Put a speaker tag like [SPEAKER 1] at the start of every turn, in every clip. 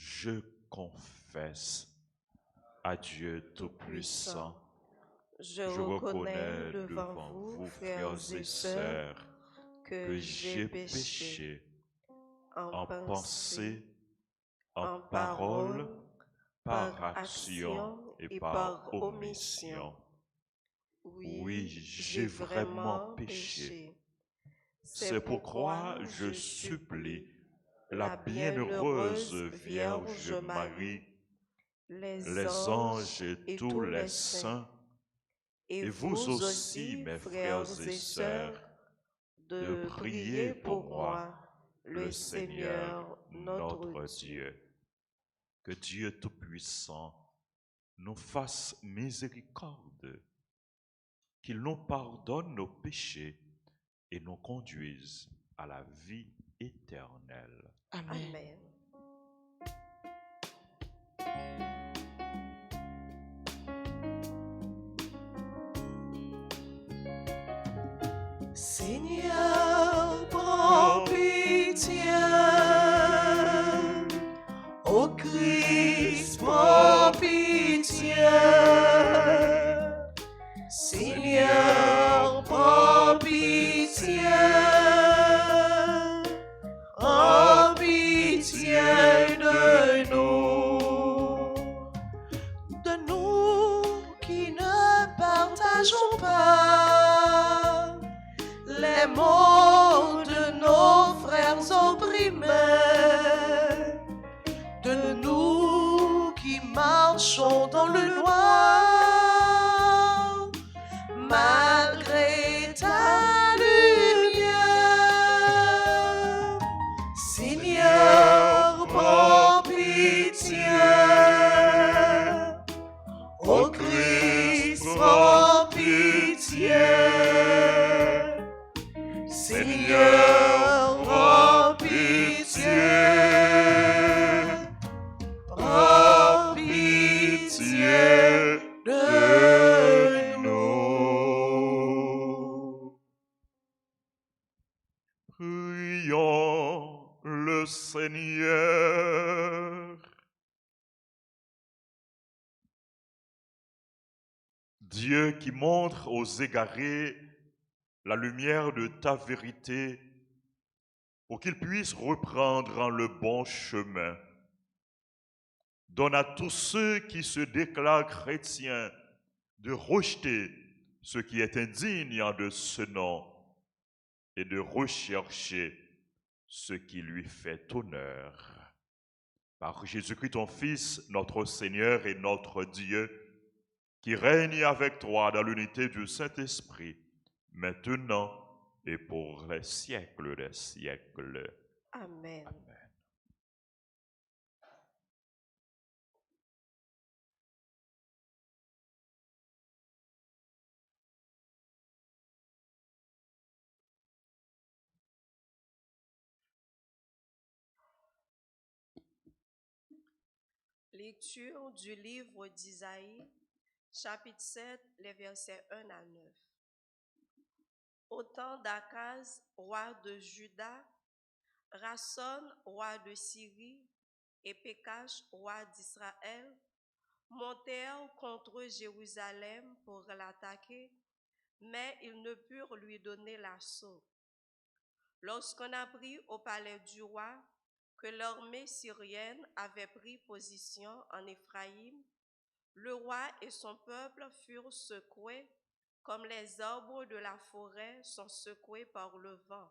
[SPEAKER 1] Je confesse à Dieu Tout-Puissant,
[SPEAKER 2] Je
[SPEAKER 1] je
[SPEAKER 2] reconnais
[SPEAKER 1] reconnais
[SPEAKER 2] devant
[SPEAKER 1] devant
[SPEAKER 2] vous,
[SPEAKER 1] vous,
[SPEAKER 2] frères
[SPEAKER 1] frères
[SPEAKER 2] et
[SPEAKER 1] et
[SPEAKER 2] sœurs,
[SPEAKER 1] sœurs,
[SPEAKER 2] que
[SPEAKER 1] que
[SPEAKER 2] j'ai
[SPEAKER 1] j'ai
[SPEAKER 2] péché
[SPEAKER 1] péché
[SPEAKER 2] en
[SPEAKER 1] en
[SPEAKER 2] pensée,
[SPEAKER 1] pensée, en
[SPEAKER 2] en
[SPEAKER 1] parole,
[SPEAKER 2] parole, par
[SPEAKER 1] par action
[SPEAKER 2] action
[SPEAKER 1] et
[SPEAKER 2] et
[SPEAKER 1] par
[SPEAKER 2] par omission.
[SPEAKER 1] omission. Oui,
[SPEAKER 2] Oui,
[SPEAKER 1] j'ai
[SPEAKER 2] j'ai
[SPEAKER 1] vraiment
[SPEAKER 2] vraiment
[SPEAKER 1] péché.
[SPEAKER 2] péché. C'est
[SPEAKER 1] C'est pourquoi
[SPEAKER 2] pourquoi
[SPEAKER 1] je
[SPEAKER 2] je
[SPEAKER 1] supplie
[SPEAKER 2] supplie
[SPEAKER 1] la
[SPEAKER 2] la
[SPEAKER 1] bienheureuse
[SPEAKER 2] bienheureuse
[SPEAKER 1] Vierge
[SPEAKER 2] Vierge
[SPEAKER 1] Marie,
[SPEAKER 2] Marie, les
[SPEAKER 1] les anges
[SPEAKER 2] anges
[SPEAKER 1] et
[SPEAKER 2] et
[SPEAKER 1] tous
[SPEAKER 2] tous
[SPEAKER 1] les
[SPEAKER 2] les saints,
[SPEAKER 1] saints,
[SPEAKER 2] et
[SPEAKER 1] et vous
[SPEAKER 2] vous
[SPEAKER 1] aussi,
[SPEAKER 2] aussi,
[SPEAKER 1] mes frères
[SPEAKER 2] frères
[SPEAKER 1] et
[SPEAKER 2] et
[SPEAKER 1] sœurs,
[SPEAKER 2] sœurs,
[SPEAKER 1] de
[SPEAKER 2] de
[SPEAKER 1] prier
[SPEAKER 2] prier
[SPEAKER 1] pour
[SPEAKER 2] pour
[SPEAKER 1] moi,
[SPEAKER 2] moi,
[SPEAKER 1] le
[SPEAKER 2] le
[SPEAKER 1] Seigneur,
[SPEAKER 2] Seigneur notre
[SPEAKER 1] notre
[SPEAKER 2] Dieu.
[SPEAKER 1] Dieu. Que Dieu Tout-Puissant nous fasse miséricorde, qu'il nous pardonne nos péchés et nous conduise à la vie éternelle.
[SPEAKER 3] Amen.
[SPEAKER 2] Amen. Seigneur, prends pitié. Ô Christ, prends pitié. Seigneur, prends pitié. Prends pitié de nous qui ne partageons pas les maux de nos frères opprimés, de nous qui marchons dans le noir, malgré ta lumière. Seigneur, prends pitié. Ô Christ, prends pitié. Seigneur, prends pitié. Prends pitié de nous.
[SPEAKER 1] Prions le Seigneur. Dieu qui montre aux égarés la lumière de ta vérité pour qu'ils puissent reprendre le bon chemin. Donne à tous ceux qui se déclarent chrétiens de rejeter ce qui est indigne de ce nom et de rechercher ce qui lui fait honneur. Par Jésus-Christ, ton Fils, notre Seigneur et notre Dieu, qui règne avec toi dans l'unité du Saint-Esprit, maintenant et pour les siècles des siècles.
[SPEAKER 2] Amen.
[SPEAKER 1] Amen.
[SPEAKER 2] Lecture du livre d'Isaïe, chapitre 7, les versets 1 à 9. Au temps d'Akaz, roi de Juda, Rasson, roi de Syrie, et Pékache, roi d'Israël, montèrent contre Jérusalem pour l'attaquer, mais ils ne purent lui donner l'assaut. Lorsqu'on apprit au palais du roi que l'armée syrienne avait pris position en Éphraïm, le roi et son peuple furent secoués comme les arbres de la forêt sont secoués par le vent.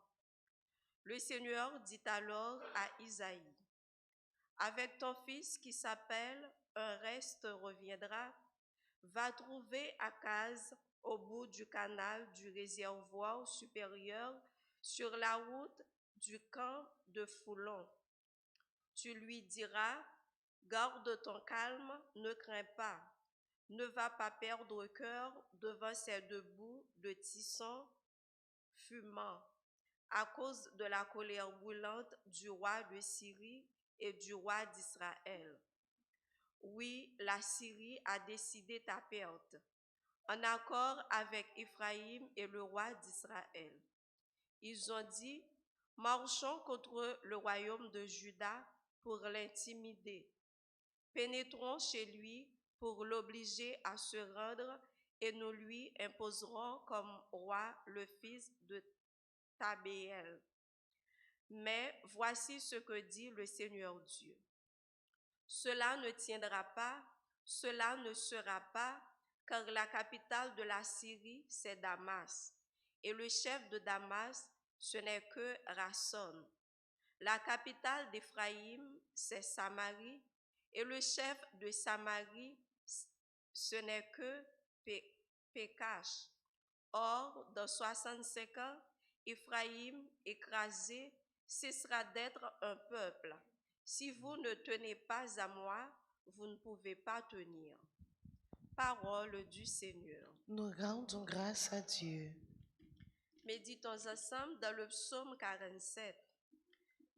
[SPEAKER 2] Le Seigneur dit alors à Isaïe, « Avec ton fils qui s'appelle un reste reviendra, va trouver Akaz au bout du canal du réservoir supérieur sur la route du camp de Foulon. Tu lui diras, garde ton calme, ne crains pas, ne va pas perdre cœur devant ces deux bouts de tison fumants, à cause de la colère brûlante du roi de Syrie et du roi d'Israël. Oui, la Syrie a décidé ta perte, en accord avec Éphraïm et le roi d'Israël. Ils ont dit, marchons contre le royaume de Juda pour l'intimider. Pénétrons chez lui pour l'obliger à se rendre et nous lui imposerons comme roi le fils de Tabéel. Mais voici ce que dit le Seigneur Dieu. Cela ne tiendra pas, cela ne sera pas, car la capitale de la Syrie, c'est Damas, et le chef de Damas, ce n'est que Rasson. La capitale d'Éphraïm, c'est Samarie, et le chef de Samarie, ce n'est que Pécache. Or, dans 65 ans, Éphraïm, écrasé, cessera d'être un peuple. Si vous ne tenez pas à moi, vous ne pouvez pas tenir. Parole du Seigneur.
[SPEAKER 3] Nous rendons grâce à Dieu.
[SPEAKER 2] Méditons ensemble dans le psaume 47.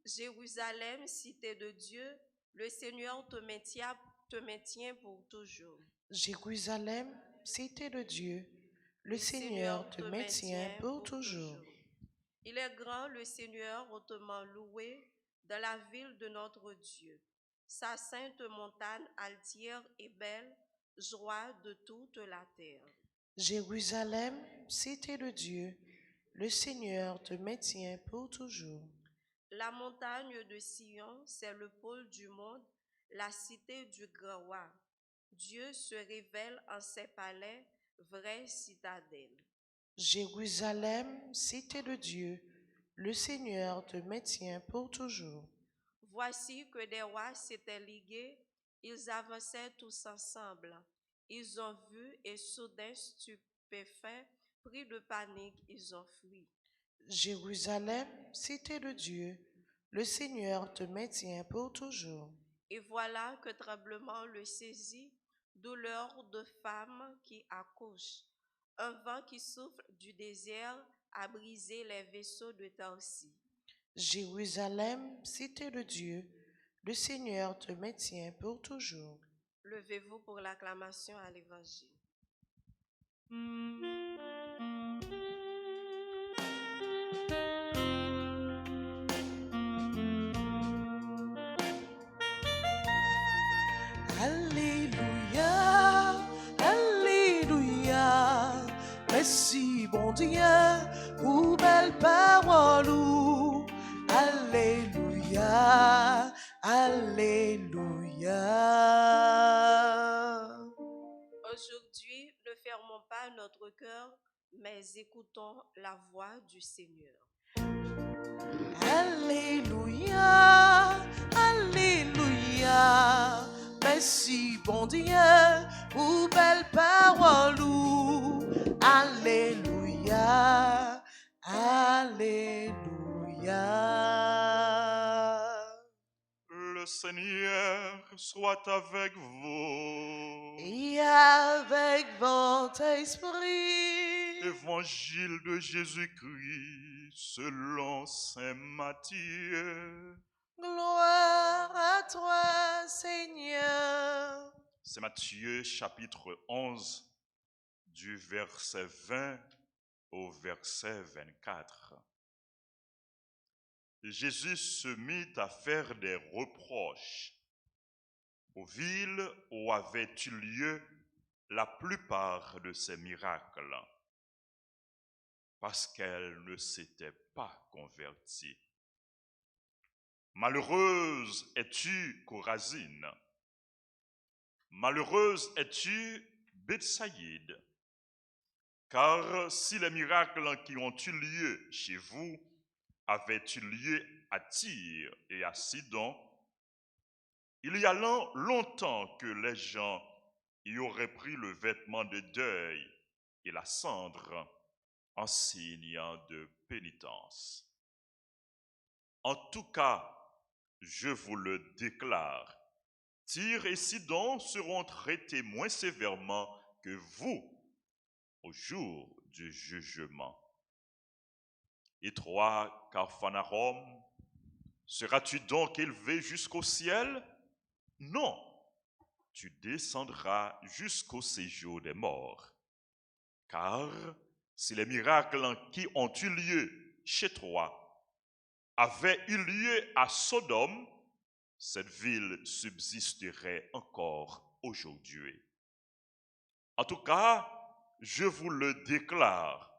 [SPEAKER 2] Jérusalem, cité de Dieu, le Seigneur te maintient pour toujours.
[SPEAKER 3] Jérusalem, cité de Dieu, le Seigneur te maintient pour toujours.
[SPEAKER 2] Il est grand le Seigneur hautement loué dans la ville de notre Dieu. Sa sainte montagne altière et belle, joie de toute la terre.
[SPEAKER 3] Jérusalem, cité de Dieu, le Seigneur te maintient pour toujours.
[SPEAKER 2] La montagne de Sion, c'est le pôle du monde, la cité du grand roi. Dieu se révèle en ses palais, vraie citadelle.
[SPEAKER 3] Jérusalem, cité de Dieu, le Seigneur te maintient pour toujours.
[SPEAKER 2] Voici que des rois s'étaient ligués, ils avançaient tous ensemble. Ils ont vu et soudain stupéfaits, pris de panique, ils ont fui.
[SPEAKER 3] Jérusalem, cité de Dieu, le Seigneur te maintient pour toujours.
[SPEAKER 2] Et voilà que tremblement le saisit, douleur de femme qui accouche. Un vent qui souffle du désert a brisé les vaisseaux de Tarsis.
[SPEAKER 3] Jérusalem, cité de Dieu, le Seigneur te maintient pour toujours.
[SPEAKER 2] Levez-vous pour l'acclamation à l'Évangile.
[SPEAKER 3] Alléluia, Alléluia, merci bon Dieu pour belle parole. Alléluia, Alléluia.
[SPEAKER 2] Aujourd'hui, ne fermons pas notre cœur, mais écoutons la voix du Seigneur.
[SPEAKER 3] Alléluia, Alléluia, merci bon Dieu pour belle parole. Alléluia, Alléluia.
[SPEAKER 1] Le Seigneur soit avec vous.
[SPEAKER 3] Et avec votre esprit.
[SPEAKER 1] Évangile de Jésus-Christ selon saint Matthieu.
[SPEAKER 3] Gloire à toi, Seigneur.
[SPEAKER 1] C'est Matthieu chapitre 11 du verset 20 au verset 24. Jésus se mit à faire des reproches aux villes où avaient eu lieu la plupart de ces miracles, parce qu'elles ne s'étaient pas converties. Malheureuse es-tu, Chorazine! Malheureuse es-tu, Bethsaïde! Car si les miracles qui ont eu lieu chez vous avaient eu lieu à Tyr et à Sidon, il y a longtemps que les gens y auraient pris le vêtement de deuil et la cendre en signe de pénitence. En tout cas, je vous le déclare, Tyr et Sidon seront traités moins sévèrement que vous au jour du jugement. Et toi, Capharnaüm, seras-tu donc élevé jusqu'au ciel? Non, tu descendras jusqu'au séjour des morts. Car si les miracles qui ont eu lieu chez toi avaient eu lieu à Sodome, cette ville subsisterait encore aujourd'hui. En tout cas, je vous le déclare,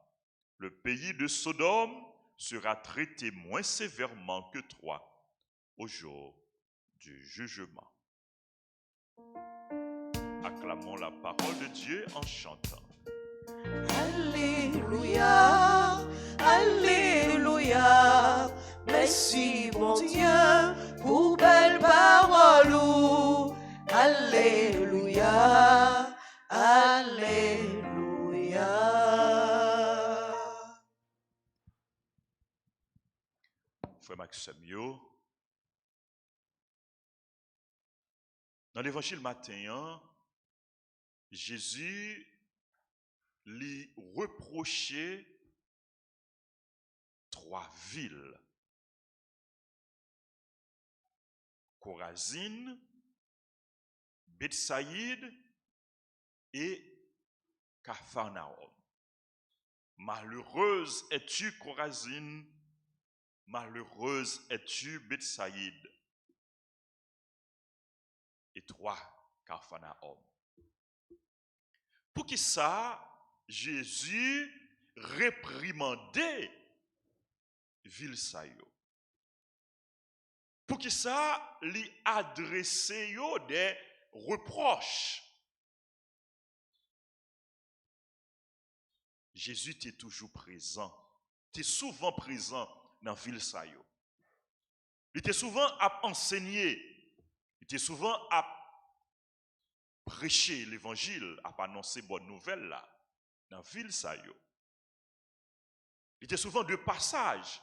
[SPEAKER 1] le pays de Sodome sera traité moins sévèrement que toi au jour du jugement. Acclamons la parole de Dieu en chantant.
[SPEAKER 3] Alléluia, Alléluia, merci mon Dieu pour belle parole. Alléluia, Alléluia.
[SPEAKER 1] Frère Maxime, dans l'évangile matin, Jésus lui reprochait 3 villes. Chorazine, Bethsaïde et Capharnaüm. Malheureuse es-tu, Chorazine, malheureuse es-tu, Bethsaïde. Et 3, Capharnaüm. Pour qui ça, Jésus réprimandait ville sa yo. Pour qui ça, lui adressait des reproches. Jésus était toujours présent, était souvent présent dans ville sa yo. Il était souvent à enseigner, il était souvent à prêcher l'évangile, à annoncer bonne nouvelle là, dans ville sa yo. Il était souvent de passage.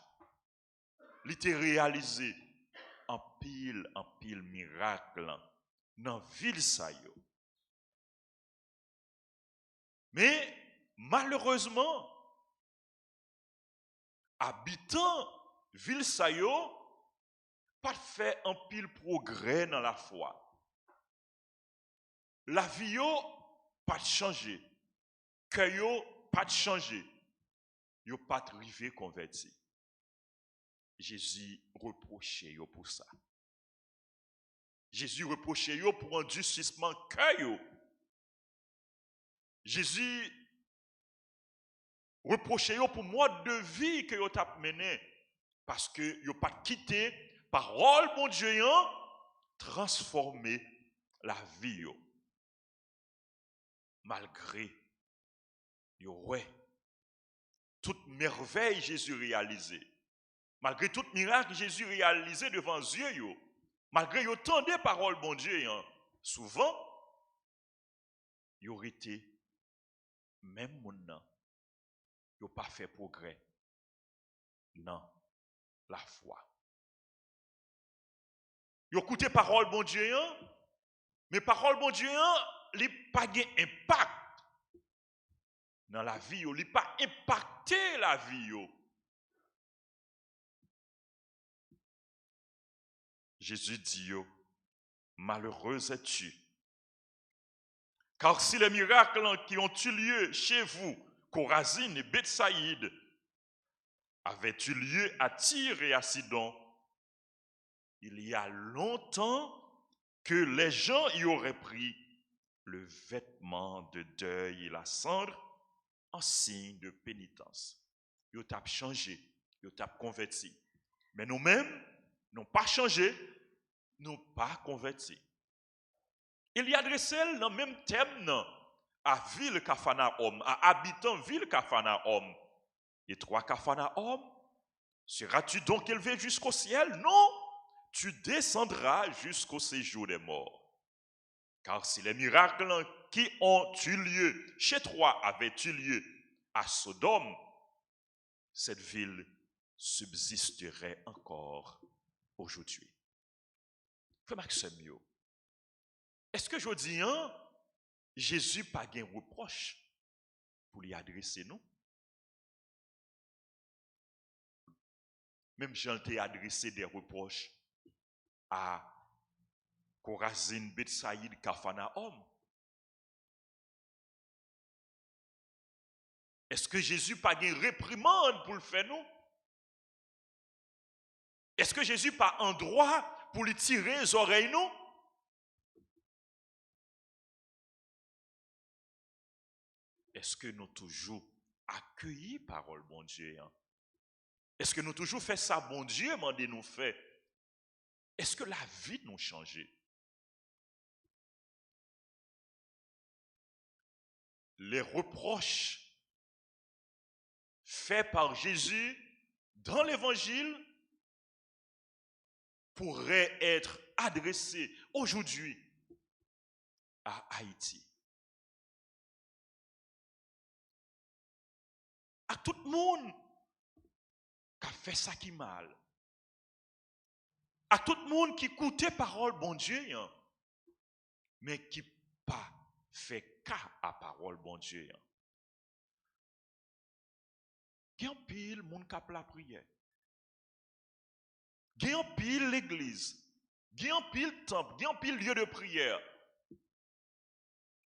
[SPEAKER 1] Il était réalisé en pile miracle dans ville sa yo. Mais malheureusement, habitants ville sa yo pas fait un pile progrès dans la foi. La vie yo pas changé. Cœur yo pas changé. Yo pas arrivé converti. Jésus reprochait yo pour ça. Jésus reprochait yo pour un durcissement cœur yo. Jésus reprochait yo pour mode de vie que yo t'a mené parce que yo pas quitté parole bon Dieu transformer la vie yo. Malgré yo ouais toute merveille Jésus réalisé. Malgré tout miracle Jésus réalisé devant Dieu yo. Malgré yo tant de paroles bon Dieu souvent yo été même moun nan yo pas fait progrès dans la foi. Yo écouté parole bon Dieu mais parole bon Dieu li pas gen impact dans la vie yo, li pas impacté la vie yo. Jésus dit yo, malheureuse es-tu. Car si les miracles qui ont eu lieu chez vous, Chorazine et Bethsaïde, avaient eu lieu à Tyr et à Sidon, il y a longtemps que les gens y auraient pris le vêtement de deuil et la cendre en signe de pénitence. Ils ont changé, ils ont converti. Mais nous-mêmes, n'ont pas changé, nous pas convertis. Il y a adressé dans le même thème à ville Capharnaüm, à habitants ville Capharnaüm. Et toi, Capharnaüm, seras-tu donc élevé jusqu'au ciel? Non, tu descendras jusqu'au séjour des morts. Car si les miracles qui ont eu lieu chez toi avaient eu lieu à Sodome, cette ville subsisterait encore aujourd'hui. Frère Maxime, est-ce que je dis, Jésus n'a pas de reproche pour lui adresser nous? Même Jean t'a adressé des reproches à Chorazine, Bethsaïde, Capharnaüm. Est-ce que Jésus n'a pas de réprimande pour le faire nous? Est-ce que Jésus n'a pas un droit pour pour lui tirer les oreilles, nous. Est-ce que nous toujours accueilli parole bon Dieu? Hein? Est-ce que nous toujours fait ça bon Dieu, mandé nous fait? Est-ce que la vie nous changé? Les reproches faits par Jésus dans l'évangile pourraient être adressés aujourd'hui à Haïti. À tout le monde qui a fait ça qui mal. À tout le monde qui écoutait parole bon Dieu, hein, mais qui pas fait cas à parole bon Dieu. Hein. Il y a un pile monde qui a la prière. Il y a un pile l'église. Il y a un pile temple. Il y a un pile lieu de prière.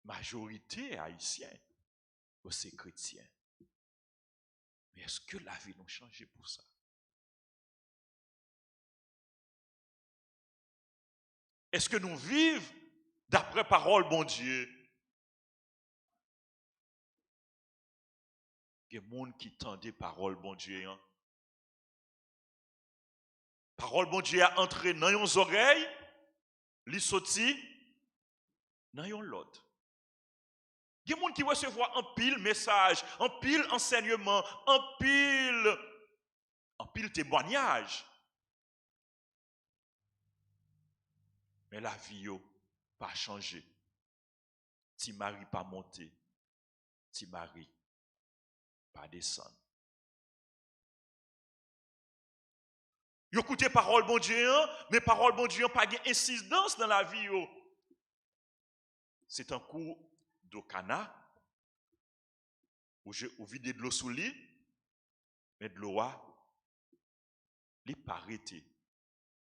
[SPEAKER 1] Majorité haïtienne, c'est chrétien. Mais est-ce que la vie nous change pour ça? Est-ce que nous vivons d'après parole bon Dieu? Il y a des gens qui tendent parole bon Dieu. Hein? Parole bon Dieu a entré dans nos oreilles, li sorti dans l'autre. Il y a des gens qui reçoivent un pile message, un pile enseignement, un pile témoignage. Mais la vie n'a pas changé. Si Marie pas monté, si Marie pas descendre. Vous écoutez parole bon Dieu, mais parole bon Dieu pas d'incidence dans la vie. C'est un coup de cana où vide de l'eau sous lit, mais de l'eau n'est pas arrêté.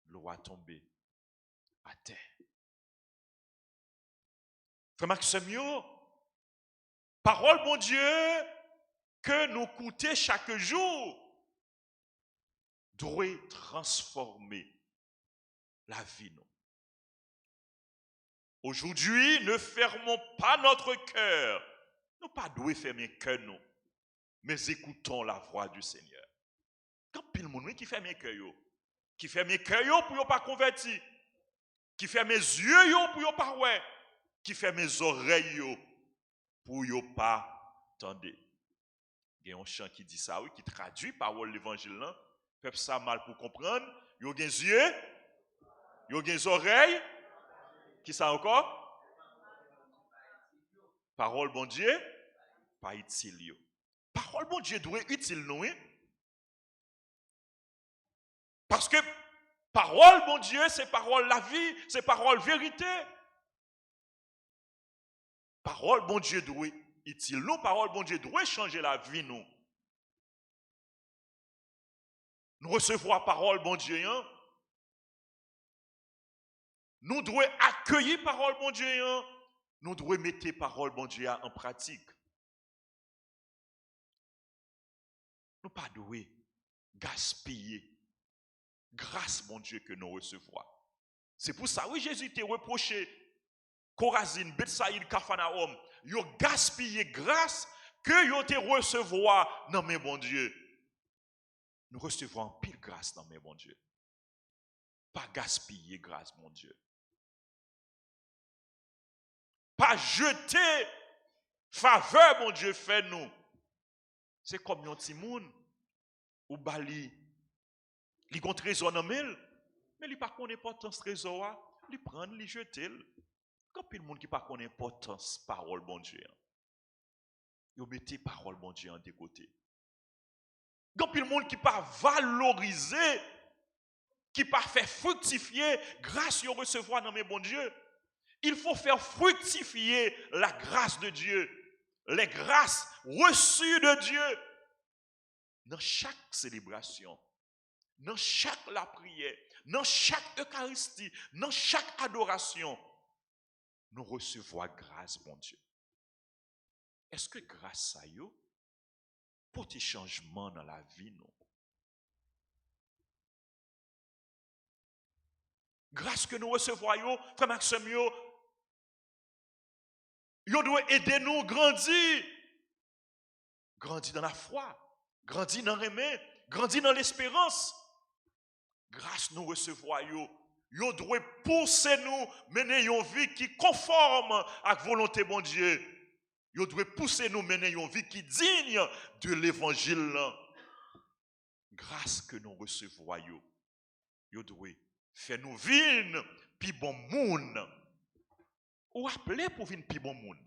[SPEAKER 1] L'eau a tombé à terre. Frère Maxime, parole bon Dieu que nous écoutons chaque jour doit transformer la vie. Aujourd'hui, ne fermons pas notre cœur. Nous pas doués fermer cœur nous, mais écoutons la voix du Seigneur. Quand pile monde qui ferme cœur, qui ferme cœur pour ne pas convertir, qui ferme les yeux pour ne pas ouais, qui ferme les oreilles pour ne pas entendre. Il y a un chant qui dit ça, oui, qui traduit parole l'évangile là. Peuple ça mal pour comprendre. Il y a des yeux, il y a des oreilles. Qui ça encore? Parole bon Dieu, pas utile. Parole bon Dieu doit être utile, nous. Parce que parole bon Dieu, c'est parole la vie, c'est parole vérité. Parole bon Dieu doit être utile. Nous, parole bon Dieu doit changer la vie, nous. Nous recevons parole bon Dieu. Hein? Nous devons accueillir parole bon Dieu. Hein? Nous devons mettre parole bon Dieu en pratique. Nous ne devons pas gaspiller grâce mon Dieu que nous recevons. C'est pour ça oui Jésus t'a reproché Corazine, Bethsaïde, Capharnaüm, ils ont gaspillé grâce que ils te recevoir dans mes bon Dieu. Nous recevons pile grâce dans mes bon Dieu. Pas gaspiller grâce mon Dieu. Pas jeter faveur mon Dieu fait nous. C'est comme un petit monde ou bali li gon trésor dans mille mais il pas connaît importance trésor il prend il jeter. Quand pile monde qui pas connaît importance parole bon Dieu. Yo mettez parole bon Dieu en de côté. Quand pile monde qui pas valoriser qui pas fait fructifier grâce yo recevoir dans mes bon Dieu. Il faut faire fructifier la grâce de Dieu, les grâces reçues de Dieu dans chaque célébration, dans chaque la prière, dans chaque Eucharistie, dans chaque adoration. Nous recevons grâce, mon Dieu. Est-ce que grâce à vous, pour des changements dans la vie, nous? Grâce que nous recevons, frère Maxime, yo doit aider nous grandir. Grandir dans la foi, grandir dans le remède, grandir dans l'espérance. Grâce nous recevons, yo doit pousser nous mener une vie qui conforme à la volonté de Dieu. Yo doit pousser nous mener une vie qui digne de l'évangile. Grâce que nous recevons, yo doit faire nous vivre pi bon monde. Ou appeler pour vivre pi bon monde.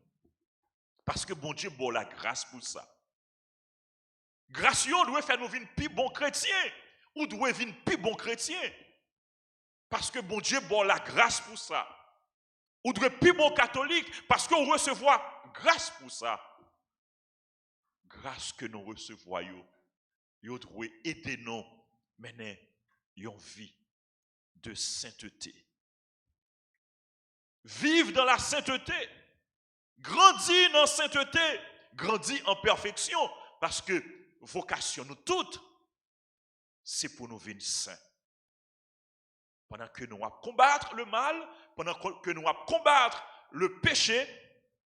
[SPEAKER 1] Parce que bon Dieu bon la grâce pour ça. Grâce yo doit faire nous vivre pi bon chrétien. Ou doit vivre pi bon chrétien. Parce que bon Dieu bon la grâce pour ça. Ou doit pi bon catholique parce qu'on recevoir grâce pour ça. Grâce que nous recevons, yo doit aider nous mener une vie de sainteté. Vivre dans la sainteté, grandir dans la sainteté, grandir en perfection, parce que vocation nous toutes, c'est pour nous vivre saints. Pendant que nous allons combattre le mal, pendant que nous allons combattre le péché,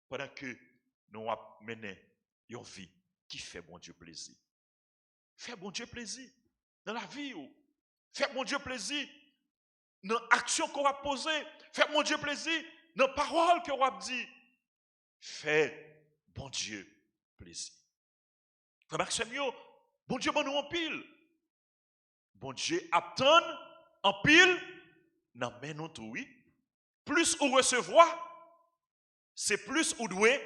[SPEAKER 1] pendant que nous allons mener une vie qui fait bon Dieu plaisir. Fait bon Dieu plaisir dans la vie. Fait bon Dieu plaisir dans l'action qu'on va poser. Fait bon Dieu plaisir dans la parole qu'on va dire. Fait bon Dieu plaisir. Frère Maxime, bon Dieu bon nous en pile. Bon Dieu attend en pile, dans men nous tout, oui. Plus ou recevoir, c'est plus ou doué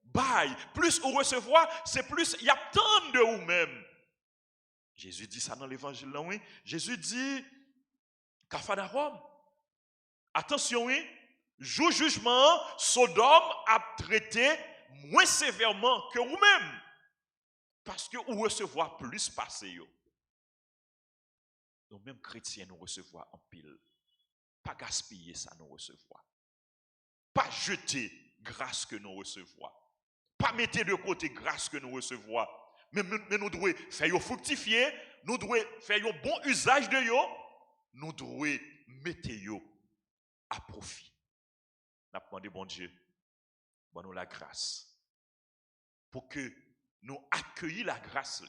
[SPEAKER 1] bail. Plus ou recevoir, c'est plus y attend de vous-même. Jésus dit ça dans l'évangile, là, oui. Jésus dit, Capharnaüm, attention, oui, jour jugement, Sodome a traité moins sévèrement que vous-même. Parce que vous recevoir plus passé. Nous, même chrétiens, nous recevoir en pile. Pas gaspiller ça, nous recevoir. Pas jeter grâce que nous recevoir. Pas mettre de côté grâce que nous recevoir. Mais nous devons faire fructifier, nous devons faire un bon usage de yo, nous devons mettre yo à profit. Nous avons demandé, bon Dieu, bon nous la grâce. Pour que nous accueillions la grâce.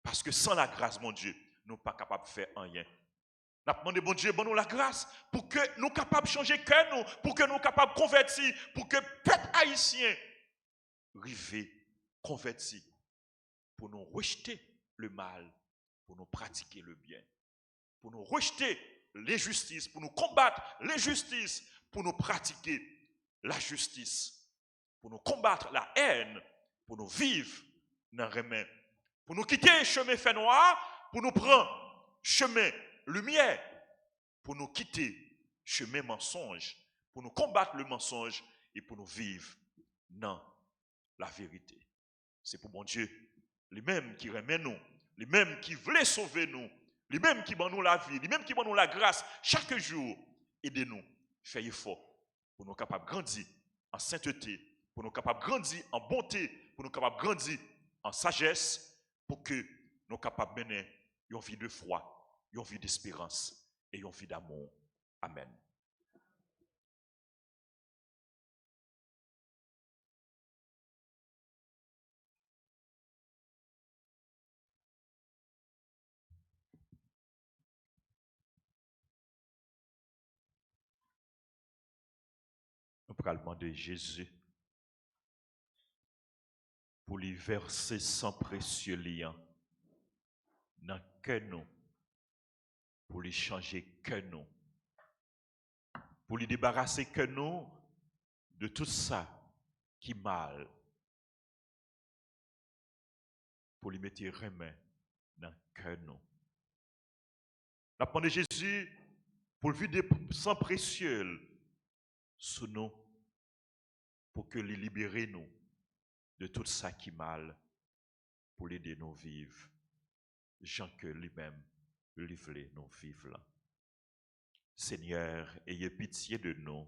[SPEAKER 1] Parce que sans la grâce, mon Dieu, nous ne sommes pas capables de faire rien. Nous avons demandé, bon Dieu, bon nous la grâce. Pour que nous soyons capables de changer cœur, nous, pour que nous soyons capables de convertir, pour que le peuple haïtien rive converti, pour nous rejeter le mal, pour nous pratiquer le bien, pour nous rejeter l'injustice, pour nous combattre l'injustice, pour nous pratiquer la justice, pour nous combattre la haine, pour nous vivre dans le remède, pour nous quitter le chemin fait noir, pour nous prendre chemin lumière, pour nous quitter chemin mensonge, pour nous combattre le mensonge et pour nous vivre dans la vérité. C'est pour mon Dieu, les mêmes qui remet nous, les mêmes qui veulent sauver nous, les mêmes qui donnent nous la vie, les mêmes qui donnent nous la grâce chaque jour. Aidez-nous, faites effort pour nous capables de grandir en sainteté, pour nous capables de grandir en bonté, pour nous capables de grandir en sagesse, pour que nous capables de mener une vie de foi, une vie d'espérance et une vie d'amour. Amen. Nous allons demander Jésus pour lui verser son précieux lien dans que nous, pour lui changer que nous, pour lui débarrasser que nous de tout ça qui est mal, pour lui mettre remède dans que nous. Nous demandons Jésus pour lui vider sang précieux sous nous, pour que lui libérer nous de tout ça qui est mal, pour l'aider nous vivre, Jean que lui-même lui voulait nous vivre là. Seigneur, ayez pitié de nous.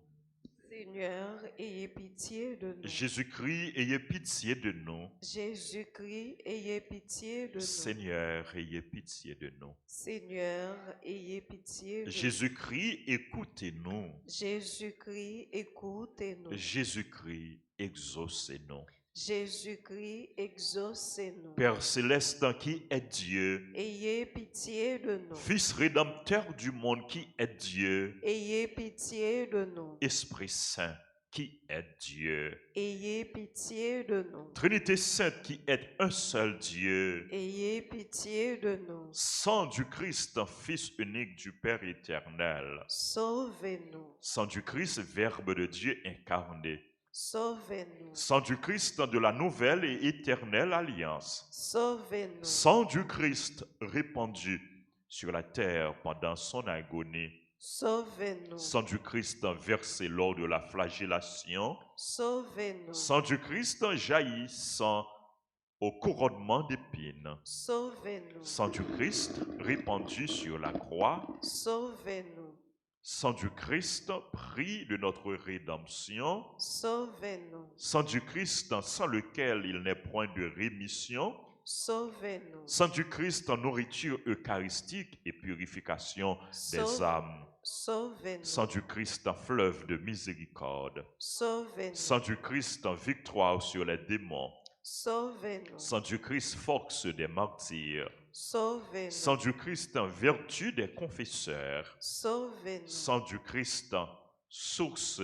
[SPEAKER 2] Seigneur, ayez pitié de nous.
[SPEAKER 1] Jésus-Christ, ayez pitié de nous.
[SPEAKER 2] Jésus-Christ, ayez pitié de nous.
[SPEAKER 1] Seigneur, ayez pitié de nous.
[SPEAKER 2] Seigneur, ayez pitié de nous.
[SPEAKER 1] Jésus-Christ, écoutez-nous.
[SPEAKER 2] Jésus-Christ, écoutez-nous.
[SPEAKER 1] Jésus-Christ, exaucez-nous.
[SPEAKER 2] Jésus-Christ, exaucez-nous.
[SPEAKER 1] Père céleste qui est Dieu,
[SPEAKER 2] Ayez pitié de nous.
[SPEAKER 1] Fils rédempteur du monde qui est Dieu,
[SPEAKER 2] Ayez pitié de nous.
[SPEAKER 1] Esprit Saint qui est Dieu,
[SPEAKER 2] Ayez pitié de nous.
[SPEAKER 1] Trinité Sainte qui est un seul Dieu,
[SPEAKER 2] Ayez pitié de nous.
[SPEAKER 1] Sang du Christ, Fils unique du Père éternel,
[SPEAKER 2] Sauvez-nous.
[SPEAKER 1] Sang du Christ, Verbe de Dieu incarné,
[SPEAKER 2] Sauvez-nous.
[SPEAKER 1] Sang du Christ de la nouvelle et éternelle alliance,
[SPEAKER 2] Sauvez-nous.
[SPEAKER 1] Sang du Christ répandu sur la terre pendant son agonie,
[SPEAKER 2] Sauvez-nous.
[SPEAKER 1] Sang du Christ versé lors de la flagellation,
[SPEAKER 2] Sauvez-nous.
[SPEAKER 1] Sang du Christ jaillissant au couronnement d'épines,
[SPEAKER 2] Sauvez-nous.
[SPEAKER 1] Sang du Christ répandu sur la croix,
[SPEAKER 2] Sauvez-nous.
[SPEAKER 1] Sang du Christ, prix de notre rédemption,
[SPEAKER 2] Sauvez-nous.
[SPEAKER 1] Sang du Christ sans lequel il n'est point de rémission,
[SPEAKER 2] Sauvez-nous.
[SPEAKER 1] Sang du Christ, nourriture eucharistique et purification des âmes,
[SPEAKER 2] Sauvez-nous.
[SPEAKER 1] Sang du Christ, fleuve de miséricorde,
[SPEAKER 2] Sauvez-nous.
[SPEAKER 1] Sang du Christ, victoire sur les démons,
[SPEAKER 2] Sauvez-nous.
[SPEAKER 1] Sang du Christ, force des martyrs,
[SPEAKER 2] Sauvez-nous.
[SPEAKER 1] Sang du Christ, vertu des confesseurs,
[SPEAKER 2] Sauvez-nous.
[SPEAKER 1] Sang du Christ, source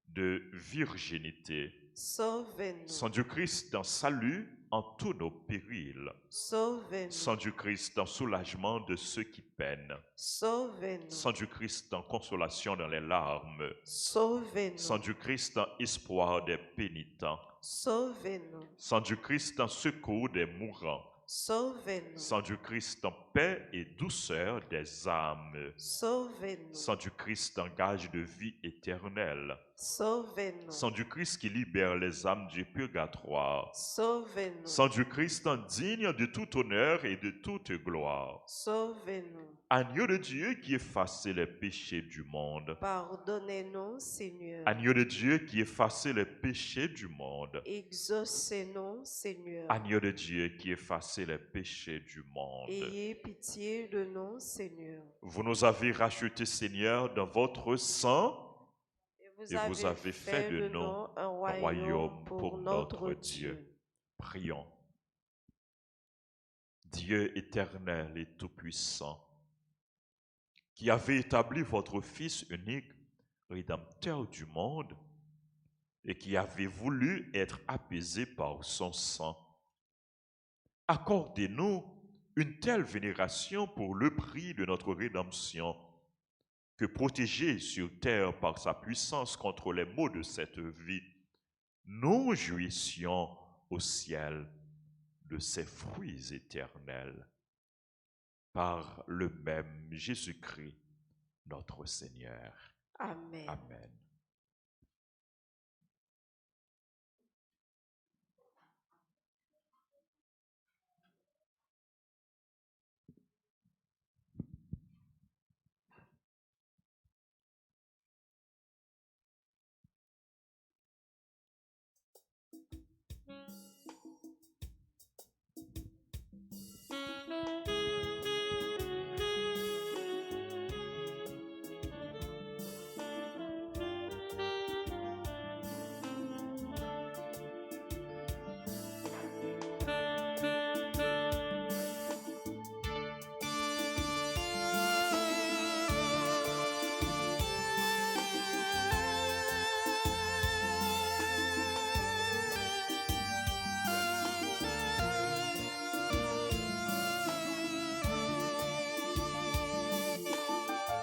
[SPEAKER 1] de virginité,
[SPEAKER 2] Sauvez-nous.
[SPEAKER 1] Sang du Christ, salut en tous nos périls,
[SPEAKER 2] Sauvez-nous.
[SPEAKER 1] Sang du Christ, soulagement de ceux qui peinent,
[SPEAKER 2] Sauvez-nous.
[SPEAKER 1] Sang du Christ, consolation dans les larmes,
[SPEAKER 2] Sauvez-nous.
[SPEAKER 1] Sang du Christ, espoir des pénitents,
[SPEAKER 2] Sauvez-nous.
[SPEAKER 1] Sang du Christ, secours des mourants,
[SPEAKER 2] Sauvez-nous.
[SPEAKER 1] Sang du Christ, paix et douceur des âmes,
[SPEAKER 2] Sauvez-nous.
[SPEAKER 1] Sang du Christ, gage de vie éternelle,
[SPEAKER 2] Sauvez-nous.
[SPEAKER 1] Sang du Christ qui libère les âmes du purgatoire,
[SPEAKER 2] Sauvez-nous.
[SPEAKER 1] Sang du Christ digne de tout honneur et de toute gloire,
[SPEAKER 2] Sauvez-nous.
[SPEAKER 1] Agneau de Dieu qui efface les péchés du monde,
[SPEAKER 2] Pardonnez-nous, Seigneur.
[SPEAKER 1] Agneau de Dieu qui efface les péchés du monde,
[SPEAKER 2] Exaucez-nous, Seigneur.
[SPEAKER 1] Agneau de Dieu qui efface les péchés du monde.
[SPEAKER 2] Ayez pitié de nous, Seigneur.
[SPEAKER 1] Vous nous avez rachetés, Seigneur, dans votre sang, et vous avez fait de nous
[SPEAKER 2] un royaume pour notre Dieu.
[SPEAKER 1] Prions. Dieu éternel et tout-puissant, qui avez établi votre Fils unique, rédempteur du monde, et qui avez voulu être apaisé par son sang, accordez-nous une telle vénération pour le prix de notre rédemption, que protégés sur terre par sa puissance contre les maux de cette vie, nous jouissions au ciel de ses fruits éternels. Par le même Jésus-Christ, notre Seigneur.
[SPEAKER 2] Amen.
[SPEAKER 1] Amen.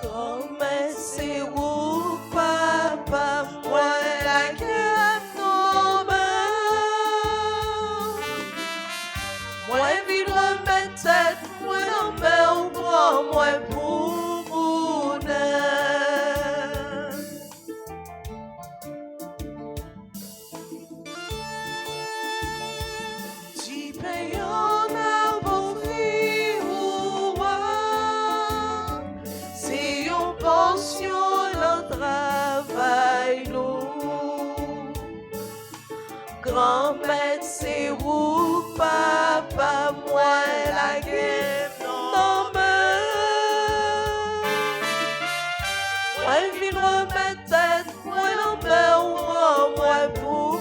[SPEAKER 2] Comecei o Papa, olha que nome. Moi, vivre ma tête, moi, dans mon bras, moi, pour bonheur. Tu payes en avant, vie, c'est une pension. Grand-mère, c'est où, papa, moi, la guerre, non, moi, vine remettre tête, moi, non, moi, pour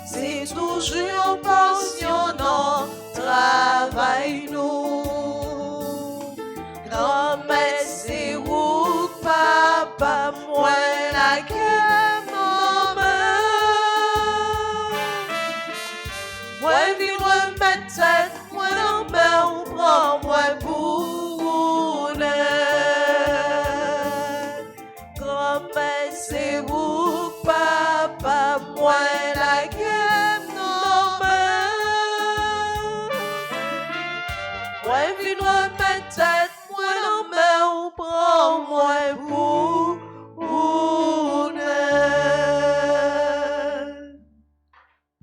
[SPEAKER 2] c'est toujours passionnant, travail nous. Grand-mère, c'est où, papa, moi, la guerre, maman. Moi, vine remettre tête, moi, non, on prend, moi, pour Grand-mère, c'est où, papa, moi, la guerre, non, moi, vine remettre tête, moi, non, on prend, moi, pour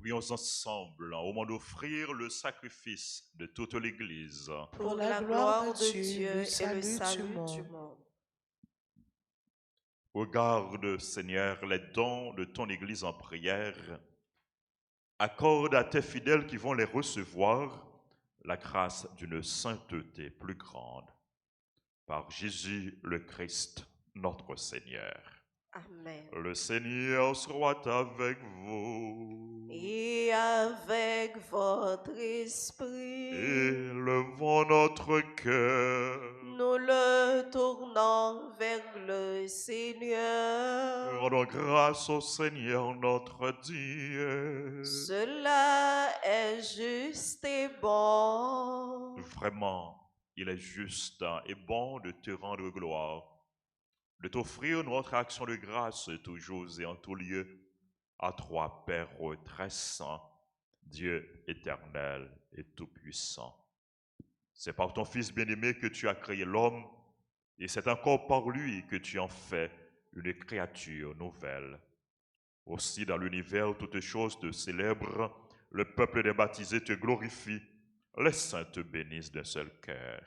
[SPEAKER 1] Prions ensemble au moment d'offrir le sacrifice de toute l'Église.
[SPEAKER 2] pour la gloire de Dieu et le salut du monde.
[SPEAKER 1] Regarde, Seigneur, les dons de ton Église en prière. Accorde à tes fidèles qui vont les recevoir la grâce d'une sainteté plus grande. Par Jésus le Christ, notre Seigneur.
[SPEAKER 2] Amen.
[SPEAKER 1] Le Seigneur soit avec vous.
[SPEAKER 2] Et avec votre esprit,
[SPEAKER 1] Élevons notre cœur.
[SPEAKER 2] nous le tournons vers le Seigneur.
[SPEAKER 1] Rendons grâce au Seigneur notre Dieu.
[SPEAKER 2] Cela est juste et bon.
[SPEAKER 1] Vraiment, il est juste et bon de te rendre gloire, de t'offrir notre action de grâce toujours et en tout lieu à toi, Père très saint, Dieu éternel et tout-puissant. C'est par ton Fils bien-aimé que tu as créé l'homme et c'est encore par lui que tu en fais une créature nouvelle. Aussi, dans l'univers, toutes choses te célèbrent, le peuple des baptisés te glorifie, les saints te bénissent d'un seul cœur.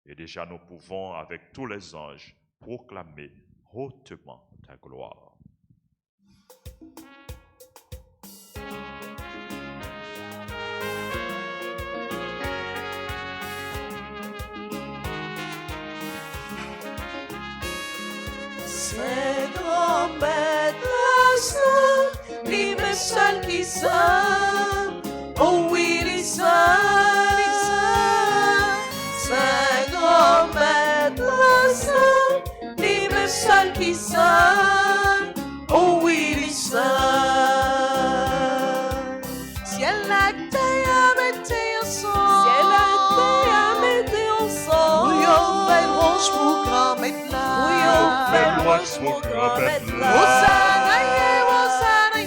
[SPEAKER 1] Et déjà nous pouvons, avec tous les anges, proclamer hautement ta gloire.
[SPEAKER 2] C'est grand-mère la saint, lui-même seul qui saint. Oh oui, les saints, les saints. C'est grand-mère la saint, lui-même seul qui saint. Oh oui, les saints. Si elle a été à mettre ensemble, si elle a été à mettre ensemble, oui, on fait rouge pour grand-mère là. Oui, on fait rouge pour grand-mère là. Hosanna, Hosanna,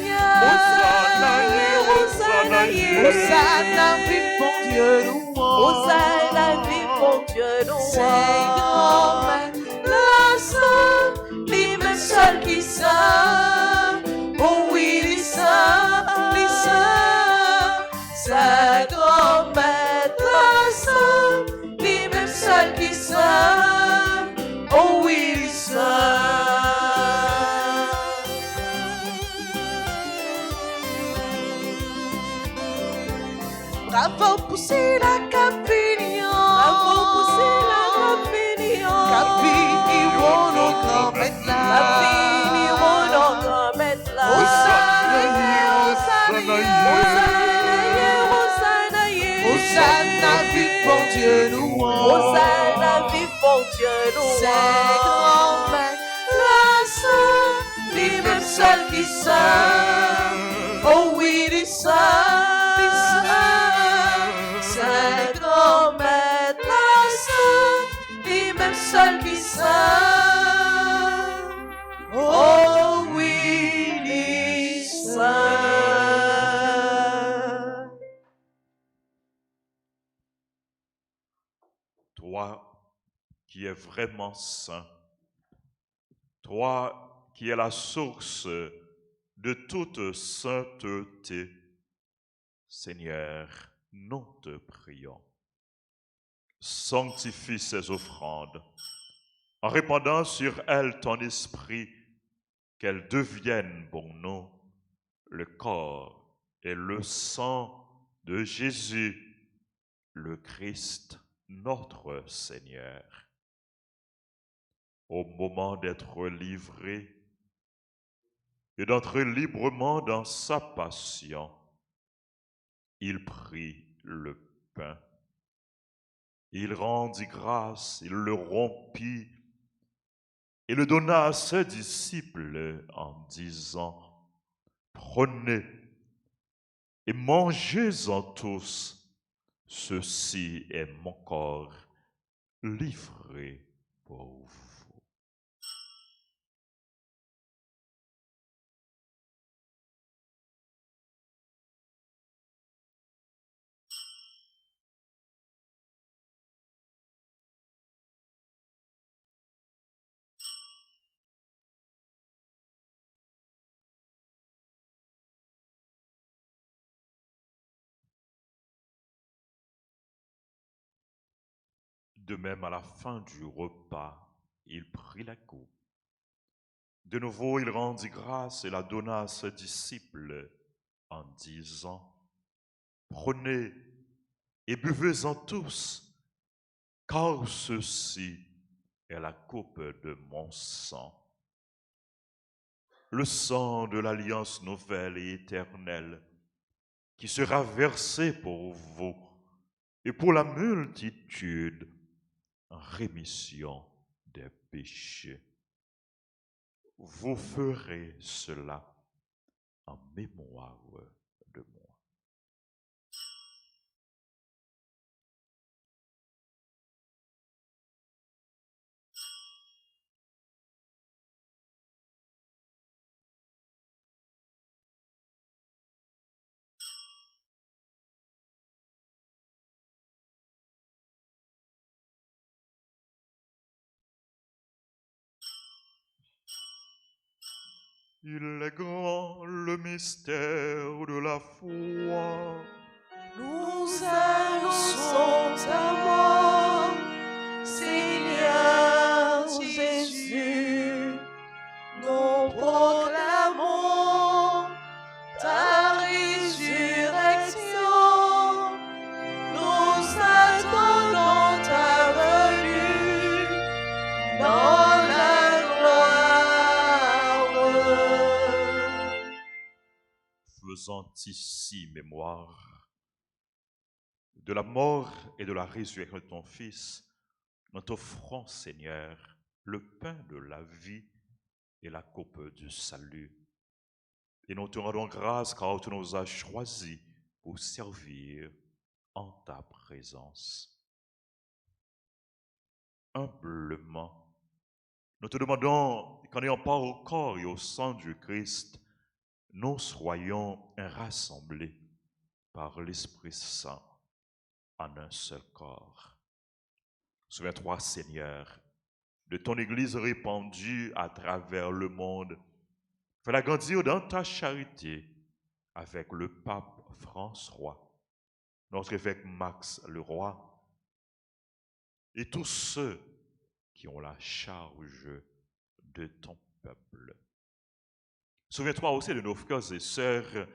[SPEAKER 2] Hosanna, vive mon Dieu, nous. Hosanna, vive mon Dieu, nous. C'est grand-mère la saint, lui-même seul qui saint. Oh oui, les saints, les saints. Sa grand-mère la saint, lui-même seul qui saint. Oh oui, les saints. Bravo pousser la capignon. Bravo pousser la capignon. Capignon, nos grand-mères là. Capignon, nos grand-mères là. Hosanna, Hosanna, Hosanna, vive mon Dieu, nous. Hosanna, vive mon Dieu, nous. C'est grand-mère la saint, lui-même seul qui saint. Oh oui, les saints, les saints. C'est grand-mère la saint, lui-même seul qui saint. Oh oui, les saints.
[SPEAKER 1] Toi qui es vraiment saint, toi qui es la source de toute sainteté, Seigneur, nous te prions. Sanctifie ces offrandes en répandant sur elles ton esprit, qu'elles deviennent pour nous le corps et le sang de Jésus, le Christ, notre Seigneur. Au moment d'être livré et d'entrer librement dans sa passion, il prit le pain. Il rendit grâce, il le rompit et le donna à ses disciples en disant, « Prenez et mangez-en tous, ceci est mon corps livré pour vous. » De même, à la fin du repas, il prit la coupe. De nouveau, il rendit grâce et la donna à ses disciples en disant, « Prenez et buvez-en tous, car ceci est la coupe de mon sang, le sang de l'alliance nouvelle et éternelle, qui sera versé pour vous et pour la multitude en rémission des péchés. Vous ferez cela en mémoire de moi. » Il est grand le mystère de la foi.
[SPEAKER 3] Nous annonçons ta mort, Seigneur Jésus. Nous proclamons ta résurrection. Nous attendons ta venue dans la gloire.
[SPEAKER 1] Faisant ici mémoire de la mort et de la résurrection de ton Fils, nous t'offrons, Seigneur, le pain de la vie et la coupe du salut. Et nous te rendons grâce car tu nous as choisis pour servir en ta présence. Humblement, nous te demandons qu'en ayant part au corps et au sang du Christ, nous soyons rassemblés par l'Esprit Saint en un seul corps. Souviens-toi, Seigneur, de ton Église répandue à travers le monde. Fais-la grandir dans ta charité avec le pape François, notre évêque Max Leroy et tous ceux qui ont la charge de ton peuple. Souviens-toi aussi de nos frères et sœurs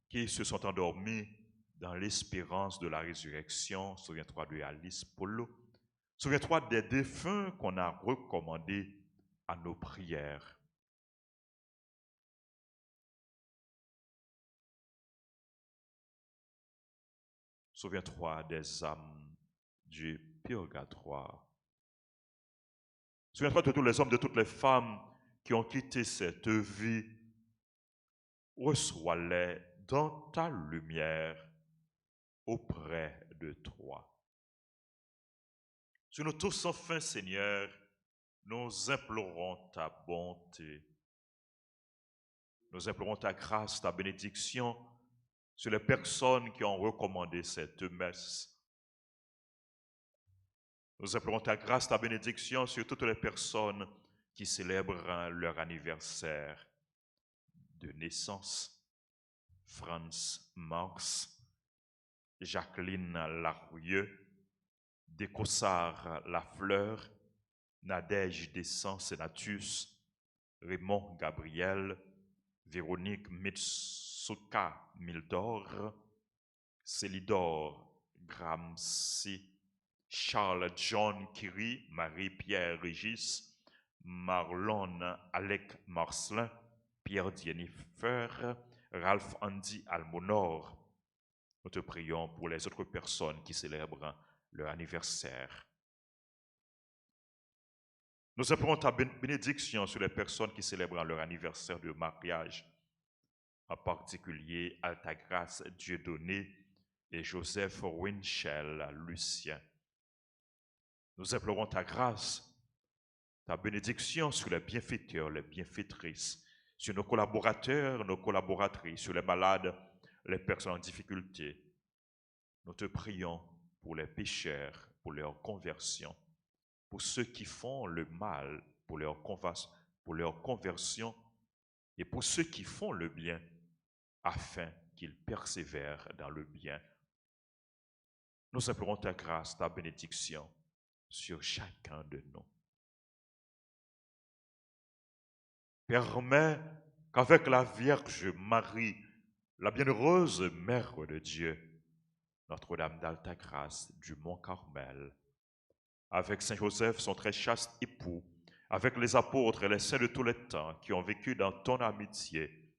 [SPEAKER 1] qui se sont endormis dans l'espérance de la résurrection. Souviens-toi de Alice Polo. Souviens-toi des défunts qu'on a recommandés à nos prières. Souviens-toi des âmes du purgatoire. Souviens-toi de tous les hommes, de toutes les femmes qui ont quitté cette vie. Reçois-les dans ta lumière auprès de toi. Sur nous tous sans fin, Seigneur, nous implorons ta bonté. Nous implorons ta grâce, ta bénédiction sur les personnes qui ont recommandé cette messe. Nous implorons ta grâce, ta bénédiction sur toutes les personnes qui célèbrent leur anniversaire de naissance. Franz Marx, Jacqueline Larouilleux, Décossard Lafleur, Nadège Descens-Senatus, Raymond Gabriel, Véronique Mitsuka Mildor, Célidor Gramsci, Charles John Curie, Marie-Pierre Régis, Marlon Alec Marcelin, Pierre Jennifer, Ralph Andy Almonor. Nous te prions pour les autres personnes qui célèbrent leur anniversaire. Nous appelons ta bénédiction sur les personnes qui célèbrent leur anniversaire de mariage, en particulier Altagrace Dieudonné et Joseph Winchell Lucien. Nous implorons ta grâce, ta bénédiction sur les bienfaiteurs, les bienfaitrices, sur nos collaborateurs, nos collaboratrices, sur les malades, les personnes en difficulté. Nous te prions pour les pécheurs, pour leur conversion, pour ceux qui font le mal, pour leur conversion, et pour ceux qui font le bien, afin qu'ils persévèrent dans le bien. Nous implorons ta grâce, ta bénédiction sur chacun de nous. Permets qu'avec la Vierge Marie, la bienheureuse Mère de Dieu, Notre-Dame d'Altagrace du Mont Carmel, avec Saint Joseph, son très chaste époux, avec les apôtres et les saints de tous les temps qui ont vécu dans ton amitié,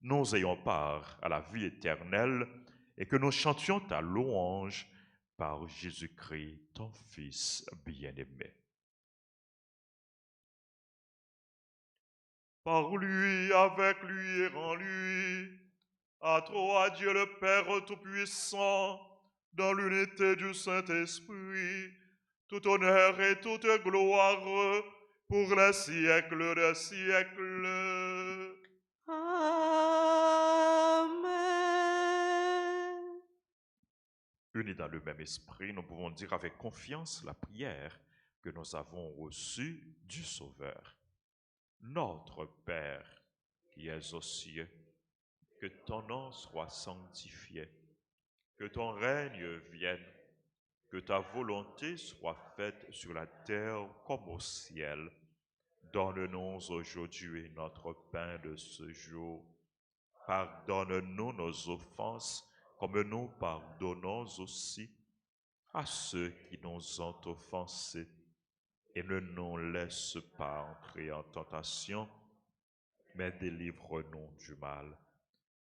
[SPEAKER 1] nous ayons part à la vie éternelle et que nous chantions ta louange par Jésus-Christ, ton Fils bien-aimé. Par lui, avec lui et en lui, à toi Dieu le Père Tout-Puissant, dans l'unité du Saint-Esprit, tout honneur et toute gloire pour les siècles des siècles.
[SPEAKER 2] Amen.
[SPEAKER 1] Unis dans le même esprit, nous pouvons dire avec confiance la prière que nous avons reçue du Sauveur. Notre Père, qui es aux cieux, que ton nom soit sanctifié, que ton règne vienne, que ta volonté soit faite sur la terre comme au ciel. Donne-nous aujourd'hui notre pain de ce jour. Pardonne-nous nos offenses, comme nous pardonnons aussi à ceux qui nous ont offensés. Et ne nous laisse pas entrer en tentation, mais délivre-nous du mal.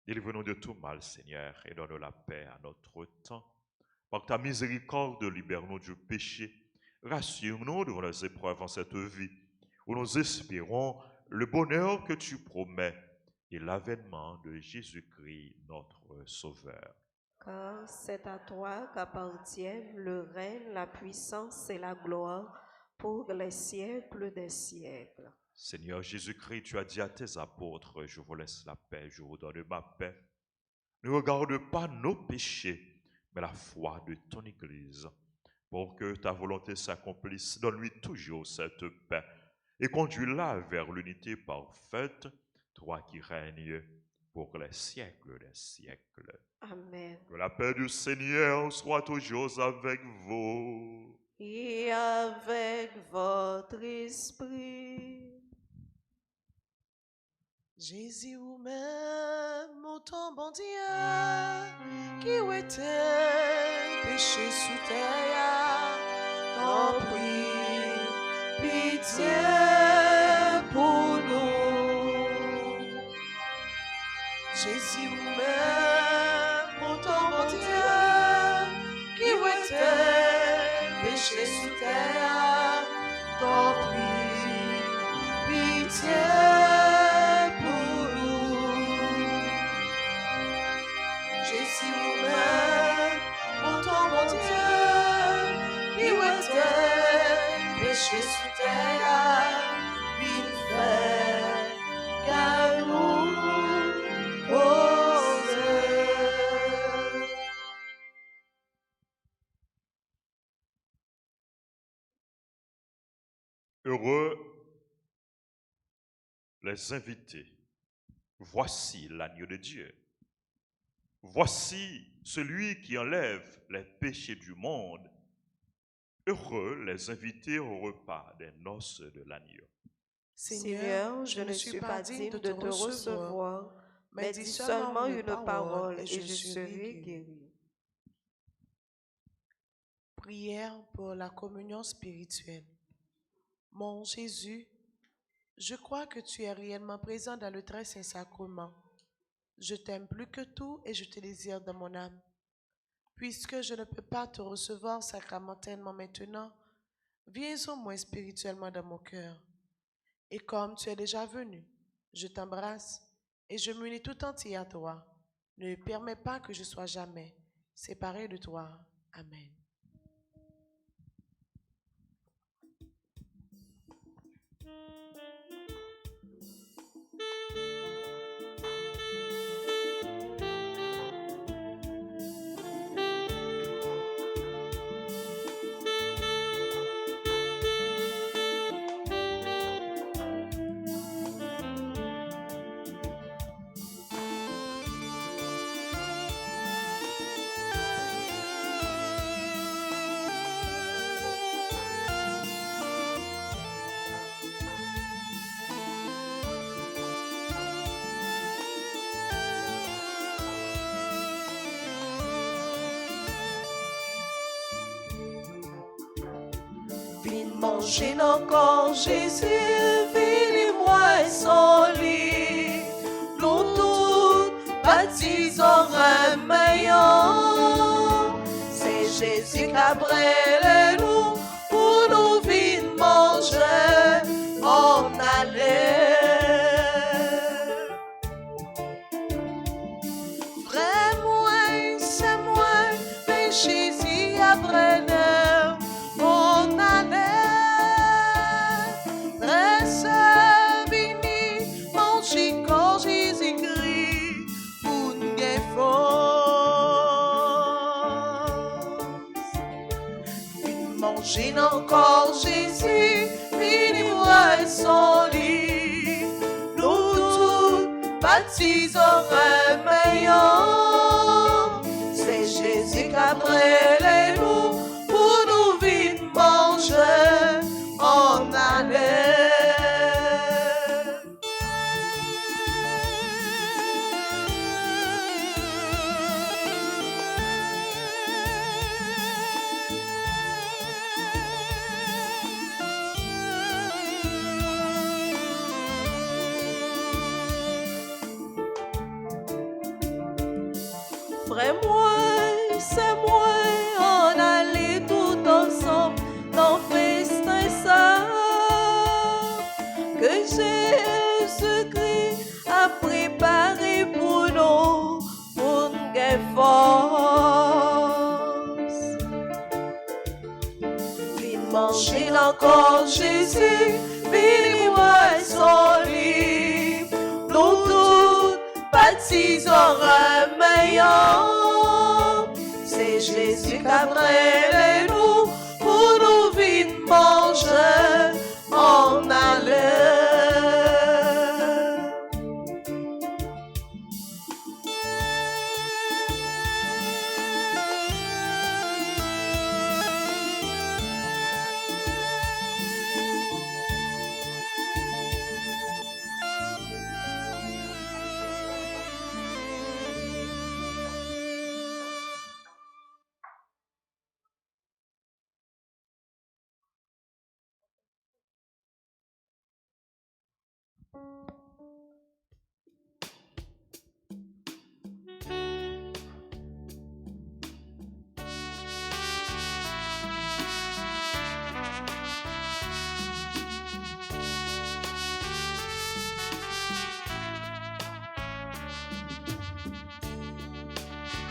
[SPEAKER 1] Délivre-nous de tout mal, Seigneur, et donne la paix à notre temps. Par ta miséricorde, libère-nous du péché. Rassure-nous devant les épreuves en cette vie, où nous espérons le bonheur que tu promets et l'avènement de Jésus-Christ, notre Sauveur.
[SPEAKER 2] Car c'est à toi qu'appartiennent le règne, la puissance et la gloire pour les siècles des siècles.
[SPEAKER 1] Seigneur Jésus-Christ, tu as dit à tes apôtres, je vous laisse la paix, je vous donne ma paix. Ne regarde pas nos péchés, mais la foi de ton Église. Pour que ta volonté s'accomplisse, donne-lui toujours cette paix et conduis-la vers l'unité parfaite, toi qui règnes pour les siècles des siècles.
[SPEAKER 2] Amen.
[SPEAKER 1] Que la paix du Seigneur soit toujours avec vous.
[SPEAKER 2] Et avec votre esprit.
[SPEAKER 3] Jésus ou même, mon ton bon Dieu, qui où était péché sous terre, t'en prie, pitié pour nous. Jésus ou même, mon ton bon Dieu, qui où était péché sous terre, t'en prie, pitié. Sous terre, il fait qu'à nous poser.
[SPEAKER 1] Heureux les invités. Voici l'agneau de Dieu. Voici celui qui enlève les péchés du monde. Heureux les invités au repas des noces de l'agneau.
[SPEAKER 2] Seigneur, je ne suis pas digne de te recevoir, mais dis seulement une parole et je serai guéri.
[SPEAKER 3] Prière pour la communion spirituelle. Mon Jésus, je crois que tu es réellement présent dans le très saint sacrement. Je t'aime plus que tout et je te désire dans mon âme. Puisque je ne peux pas te recevoir sacramentellement maintenant, viens au moins spirituellement dans mon cœur. Et comme tu es déjà venu, je t'embrasse et je m'unis tout entier à toi. Ne permets pas que je sois jamais séparé de toi. Amen.
[SPEAKER 2] Viens manger encore Jésus, viens-moi et son lit. Nous tous baptisons un meilleur. C'est Jésus qui a brûlé nous pour nous venir manger en aller. Vraiment, c'est moi, mais Jésus a brûlé. Manger encore Jésus, viens-moi et son lit. Nous tous baptisons un meilleur. C'est Jésus qui a brûlé nous pour nous venir manger en aller. Frère-moi, c'est moi, on allait tout ensemble dans festin ça que Jésus-Christ a préparé pour nous, pour nous gagner force. Viens manger encore Jésus, viens-moi son lit, nous tous baptisons un meilleur. C'est Jésus qui a brûlé nous pour nous venir manger en aller.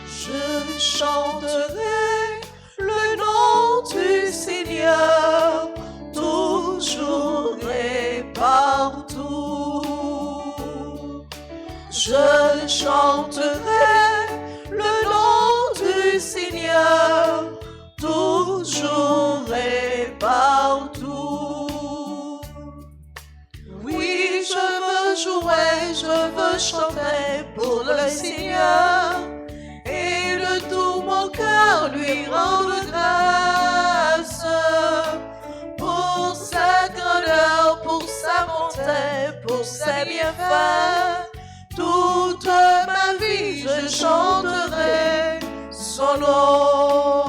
[SPEAKER 2] Je chanterai le nom du Seigneur toujours et partout. Je chanterai le nom du Seigneur toujours et partout. Oui, je veux
[SPEAKER 3] toi, Seigneur, et de tout mon cœur lui rendre grâce pour sa grandeur, pour sa bonté, pour ses bienfaits. Toute ma vie, je chanterai son nom.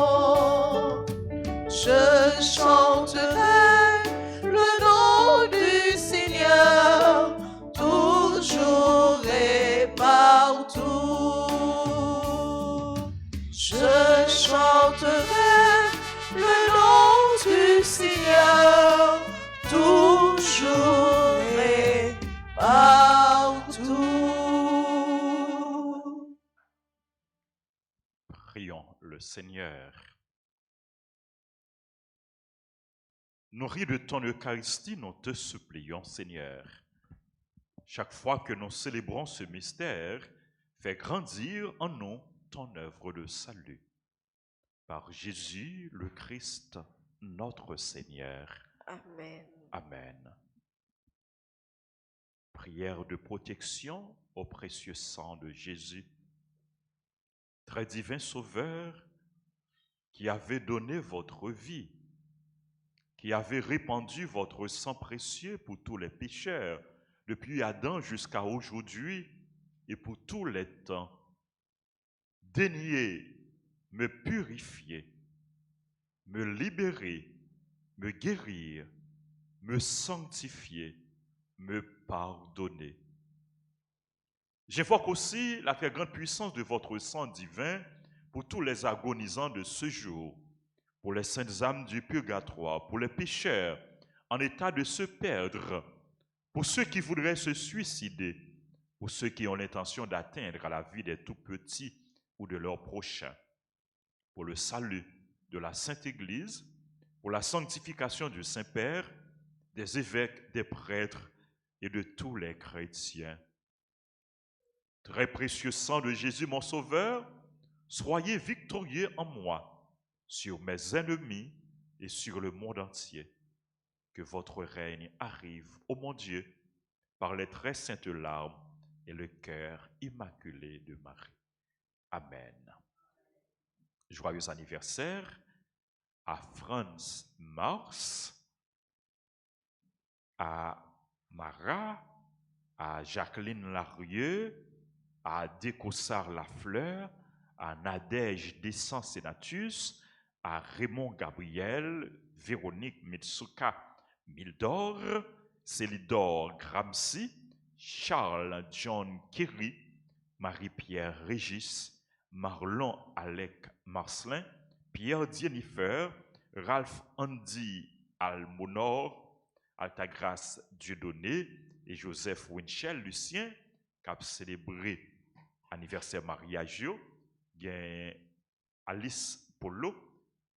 [SPEAKER 3] Je chanterai le nom du Seigneur, toujours et partout. Je chanterai le nom du Seigneur, toujours et partout.
[SPEAKER 1] Prions le Seigneur. Nourris de ton Eucharistie, nous te supplions, Seigneur. Chaque fois que nous célébrons ce mystère, fais grandir en nous ton œuvre de salut. Par Jésus le Christ, notre Seigneur.
[SPEAKER 2] Amen.
[SPEAKER 1] Amen. Prière de protection au précieux sang de Jésus. Très divin Sauveur, qui avez donné votre vie, qui avez répandu votre sang précieux pour tous les pécheurs, depuis Adam jusqu'à aujourd'hui et pour tous les temps. Daignez me purifier, me libérer, me guérir, me sanctifier, me pardonner. J'invoque aussi la très grande puissance de votre sang divin pour tous les agonisants de ce jour, pour les saintes âmes du purgatoire, pour les pécheurs en état de se perdre, pour ceux qui voudraient se suicider, pour ceux qui ont l'intention d'atteindre à la vie des tout-petits ou de leurs prochains, pour le salut de la Sainte Église, pour la sanctification du Saint-Père, des évêques, des prêtres et de tous les chrétiens. Très précieux sang de Jésus, mon Sauveur, soyez victorieux en moi, sur mes ennemis et sur le monde entier. Que votre règne arrive, ô mon Dieu, par les très saintes larmes et le cœur immaculé de Marie. Amen. Joyeux anniversaire à Franz Mars, à Mara, à Jacqueline Larieux, à Décossard Lafleur, à Nadège Descens-Senatus, à Raymond Gabriel, Véronique Mitsuka Mildor, Célidor Gramsci, Charles John Kerry, Marie-Pierre Régis, Marlon Alec Marcelin, Pierre Jennifer, Ralph Andy Almonor, Altagrace Dieudonné et Joseph Winchell Lucien, qui a célébré anniversaire mariage, il y a Alice Polo,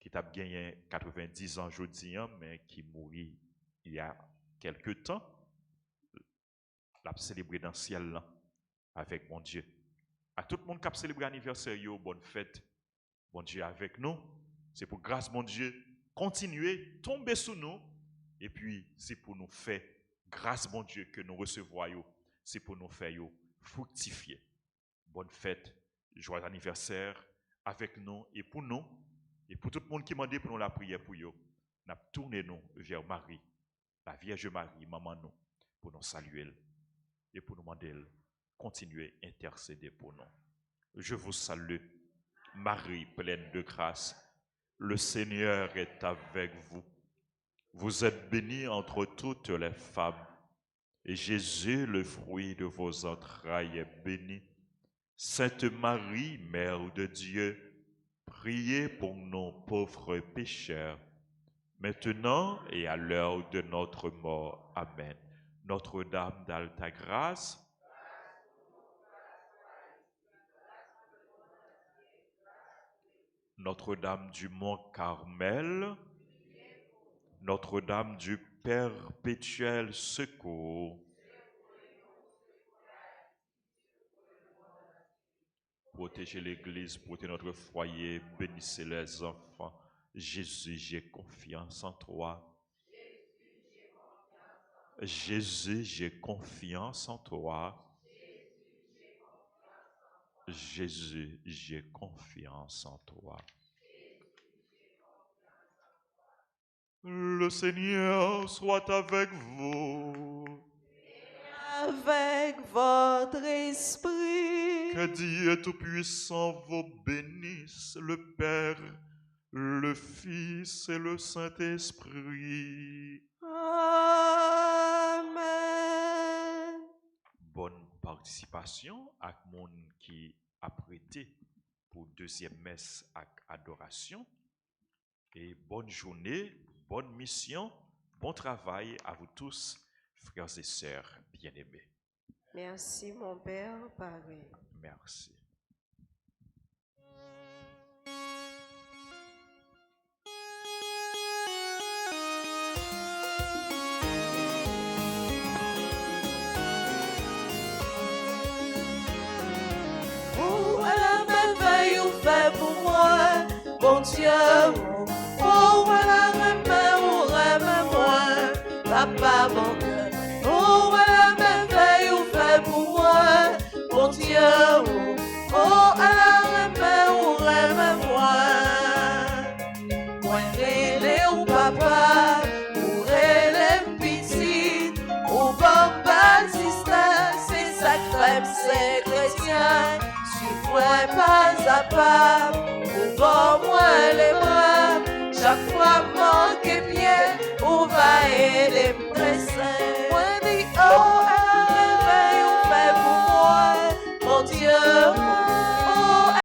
[SPEAKER 1] qui a gagné 90 ans aujourd'hui, mais qui mourit il y a quelques temps. L'a célébré dans le ciel là, avec mon Dieu. À tout le monde qui a célébré l'anniversaire, bonne fête. Bon Dieu avec nous. C'est pour grâce, mon Dieu, continuer, tomber sous nous. Et puis, c'est pour nous faire grâce, mon Dieu, que nous recevons. C'est pour nous faire fructifier. Bonne fête, joyeux anniversaire avec nous et pour nous. Et pour tout le monde qui m'a dit pour nous la prière pour eux. Nous avons tourné nous vers Marie, la Vierge Marie, maman nous, pour nous saluer et pour nous demander continuer à intercéder pour nous. Je vous salue, Marie pleine de grâce. Le Seigneur est avec vous. Vous êtes bénie entre toutes les femmes. Et Jésus, le fruit de vos entrailles, est béni. Sainte Marie, Mère de Dieu, priez pour nos pauvres pécheurs, maintenant et à l'heure de notre mort. Amen. Notre-Dame d'Alta Grâce, Notre-Dame du Mont Carmel, Notre-Dame du Perpétuel Secours, protégez l'Église, protégez notre foyer, bénissez les enfants. Jésus, j'ai confiance en toi. Jésus, j'ai confiance en toi. Jésus, j'ai confiance en toi. Le Seigneur soit avec vous.
[SPEAKER 4] Avec votre esprit.
[SPEAKER 1] Que Dieu Tout-Puissant vous bénisse, le Père, le Fils et le Saint-Esprit.
[SPEAKER 4] Amen.
[SPEAKER 1] Bonne participation à mon qui a prêté pour deuxième messe à adoration. Et bonne journée, bonne mission, bon travail à vous tous, frères et sœurs bien-aimés.
[SPEAKER 2] Merci, mon Père, pareil.
[SPEAKER 1] Merci.
[SPEAKER 4] Oh, voilà merveille ou fait pour moi, bon Dieu. Oh, voilà merveille ou rêve moi, papa, mon cœur. Oh, voilà merveille ou fait pour moi, bon Dieu. Oh, voilà merveille ou rêve moi. Moi, relais ou papa, ou relais petit, ou bon assistant, c'est sacré, c'est chrétien. Suis-moi pas à pas, ouvre-moi les bras, chaque fois manqué